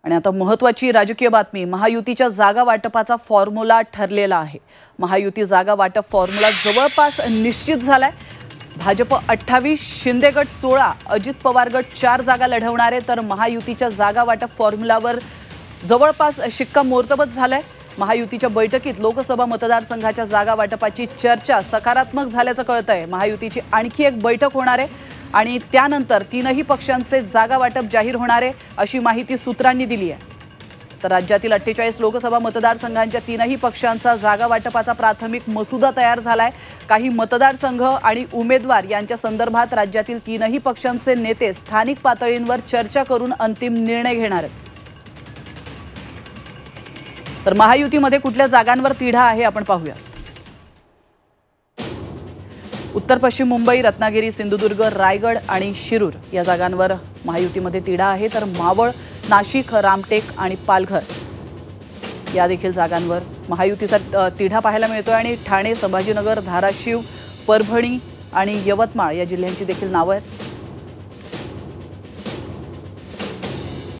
आणि आता महत्त्वाची राजकीय बातमी, महायुतीच्या जागा वाटपाचा फॉर्म्युला ठरलेला आहे। महायुती जागा वाटप फॉर्म्युला जवळपास निश्चित झालाय। भाजप 28, शिंदे गट 16, अजित पवार गट 4 जागा लढवणार आहे, तर महायुतीच्या जागा वाटप फॉर्म्युलावर जवळपास शिक्कामोर्तब झालाय। महायुतीच्या बैठकीत लोकसभा मतदारसंघाच्या जागा वाटपाची चर्चा सकारात्मक झाल्याचं कळतंय। महायुतीची आणखी एक बैठक होणार आहे आणि त्यानंतर तीनही पक्षांचे जागा वाटप जाहीर होणार आहे, अशी माहिती सूत्रांनी दिली आहे। तर राज्यातील 48 लोकसभा मतदारसंघांच्या तीनही पक्षांचा जागा वाटपाचा प्राथमिक मसुदा तयार झालाय। काही मतदारसंघ आणि उमेदवार यांच्या संदर्भात राज्यातील तीनही पक्षांचे नेते स्थानिक पातळीवर चर्चा करून अंतिम निर्णय घेणार आहेत। तर महायुतीमध्ये कुठल्या जागांवर तिढा आहे आपण पाहूया। उत्तर पश्चिम मुंबई, रत्नागिरी, सिंधुदुर्ग, रायगड आणि शिरूर या जागांवर महायुतीमध्ये तिढा आहे, तर मावळ, नाशिक, रामटेक आणि पालघर या देखील जागांवर महायुतीचा तिढा पाहायला मिळतोय आणि ठाणे, संभाजीनगर, धाराशिव, परभणी आणि यवतमाळ या जिल्ह्यांची देखील नावे आहेत।